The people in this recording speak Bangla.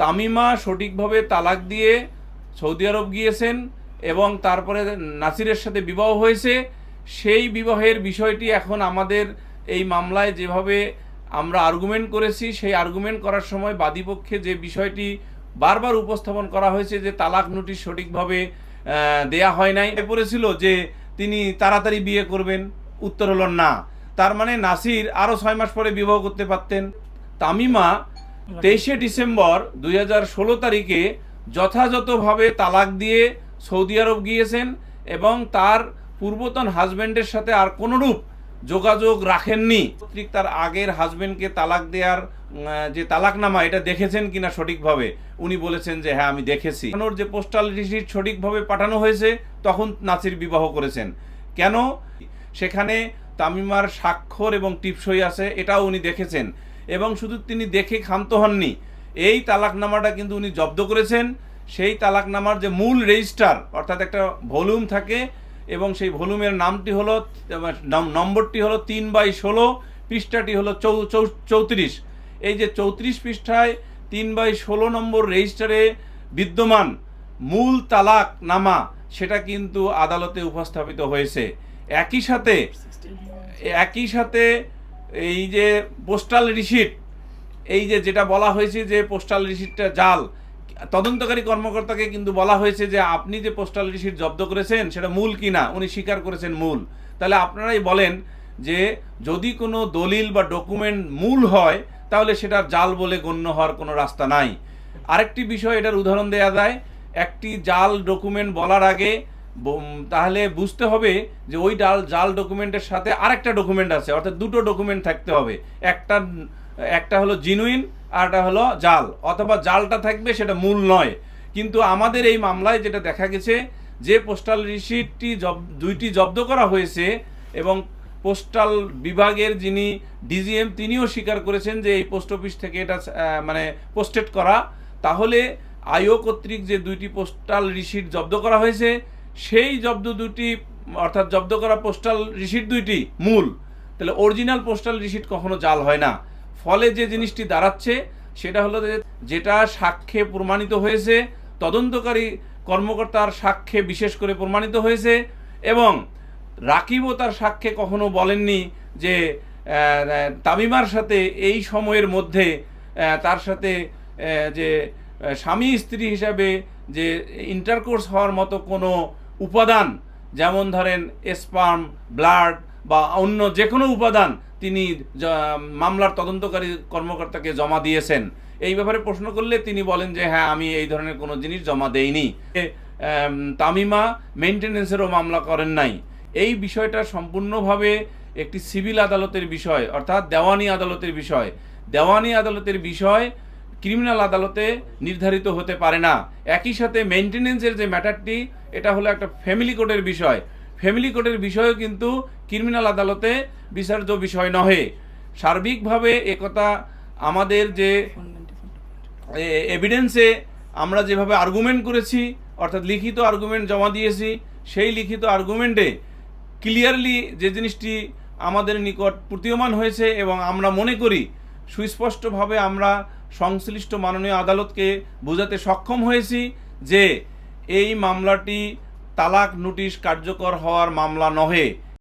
তামিমা সঠিকভাবে তালাক দিয়ে সৌদি আরব গিয়েছেন এবং তারপরে নাসিরের সাথে বিবাহ হয়েছে। সেই বিবাহের বিষয়টি এখন আমাদের এই মামলায় যেভাবে আমরা আর্গুমেন্ট করেছি, সেই আর্গুমেন্ট করার সময় বাদীপক্ষে যে বিষয়টি বারবার উপস্থাপন করা হয়েছে যে তালাক নোটিশ সঠিকভাবে দেয়া হয় নাই, পড়েছিল যে তিনি তাড়াতাড়ি বিয়ে করবেন, উত্তর হলো না। তার মানে নাসির আরও 6 মাস পরে বিবাহ করতে পারতেন। তামিমা 23শে ডিসেম্বর 2016 তারিখে যথাযথভাবে তালাক দিয়ে সৌদি আরব গিয়েছেন এবং তার পূর্বতন হাজব্যান্ডের সাথে আর কোনোরূপ যোগাযোগ রাখেননি। তার আগের হাজব্যান্ডকে তালাক দেওয়ার যে তালাকনামা, এটা দেখেছেন কিনা সঠিকভাবে, উনি বলেছেন যে হ্যাঁ আমি দেখেছি। ওর যে পোস্টাল রিসিট সঠিকভাবে পাঠানো হয়েছে তখন নাসির বিবাহ করেছেন। কেন? সেখানে তামিমার স্বাক্ষর এবং টিপসই আছে, এটাও উনি দেখেছেন। এবং শুধু তিনি দেখে ক্ষান্ত হননি, এই তালাকনামাটা কিন্তু উনি জব্দ করেছেন। সেই তালাকনামার যে মূল রেজিস্টার, অর্থাৎ একটা ভলিউম থাকে এবং সেই ভলিউমের নামটি হলো, নম্বরটি হলো 3/16, পৃষ্ঠাটি হলো 34। এই যে 34 পৃষ্ঠায় 3/16 নম্বর রেজিস্টারে বিদ্যমান মূল তালাকনামা, সেটা কিন্তু আদালতে উপস্থাপিত হয়েছে। একই সাথে এই যে পোস্টাল রিসিট, এই যে যেটা বলা হয়েছে যে পোস্টাল রিসিটটা জাল, তদন্তকারী কর্মকর্তাকে কিন্তু বলা হয়েছে যে আপনি যে পোস্টাল রিসিট জব্দ করেছেন সেটা মূল কিনা, উনি স্বীকার করেছেন মূল। তাহলে আপনারাই বলেন যে যদি কোনো দলিল বা ডকুমেন্ট মূল হয় তাহলে সেটা জাল বলে গণ্য হওয়ার কোনো রাস্তা নাই। আরেকটি বিষয় এটার উদাহরণ দেওয়া যায়, একটি জাল ডকুমেন্ট বলার আগে তাহলে বুঝতে হবে যে ওই জাল ডকুমেন্টের সাথে আরেকটা ডকুমেন্ট আছে, অর্থাৎ দুটো ডকুমেন্ট থাকতে হবে। একটা হলো জিনুইন আর একটা হলো জাল, অথবা জালটা থাকবে সেটা মূল নয়। কিন্তু আমাদের এই মামলায় যেটা দেখা গেছে যে পোস্টাল রিসিটটি দুইটি জব্দ করা হয়েছে এবং পোস্টাল বিভাগের যিনি ডিজিএম তিনিও স্বীকার করেছেন যে এই পোস্ট অফিস থেকে এটা মানে পোস্টেড করা। তাহলে আইও কর্তৃক যে দুইটি পোস্টাল রিসিট জব্দ করা হয়েছে, সেই অর্থাৎ জব্দ করা পোস্টাল রিসিট দুইটি মূল। তাহলে অরিজিনাল পোস্টাল রিসিট কখনো জাল হয় না। ফলে যে জিনিসটি দাঁড়াচ্ছে সেটা হলো যেটা সাক্ষ্যে প্রমাণিত হয়েছে, তদন্তকারী কর্মকর্তার সাক্ষ্যে বিশেষ করে প্রমাণিত হয়েছে। এবং রাকিবও তার সাক্ষ্যে কখনো বলেননি যে তামিমার সাথে এই সময়ের মধ্যে তার সাথে যে স্বামী স্ত্রী হিসাবে যে ইন্টারকোর্স হওয়ার মতো কোনো উপাদান, যেমন ধরেন স্পার্ম, ব্লাড বা অন্য যে কোনো উপাদান তিনি মামলার তদন্তকারী কর্মকর্তাকে জমা দিয়েছেন। এই ব্যাপারে প্রশ্ন করলে তিনি বলেন যে হ্যাঁ আমি এই ধরনের কোনো জিনিস জমা দেইনি। তামিমা মেইনটেনেন্সেরও মামলা করেন নাই। এই বিষয়টা সম্পূর্ণভাবে একটি সিভিল আদালতের বিষয়, অর্থাৎ দেওয়ানি আদালতের বিষয়। দেওয়ানি আদালতের বিষয় ক্রিমিনাল আদালতে নির্ধারিত হতে পারে না। একই সাথে মেইনটেনেন্সের যে ম্যাটারটি, এটা হলো একটা ফ্যামিলি কোর্টের বিষয়। ফ্যামিলি কোর্টের বিষয়ও কিন্তু ক্রিমিনাল আদালতে বিচার্য বিষয় নহে। সার্বিকভাবে একথা আমাদের যে এভিডেন্সে আমরা যেভাবে আর্গুমেন্ট করেছি, অর্থাৎ লিখিত আর্গুমেন্ট জমা দিয়েছি, সেই লিখিত আর্গুমেন্টে ক্লিয়ারলি যে জিনিসটি আমাদের নিকট প্রতীয়মান হয়েছে এবং আমরা মনে করি সুস্পষ্টভাবে আমরা সংশ্লিষ্ট মাননীয় আদালতকে বোঝাতে সক্ষম হয়েছি যে এই মামলাটি তালাক নোটিশ কার্যকর হওয়ার মামলা নহে।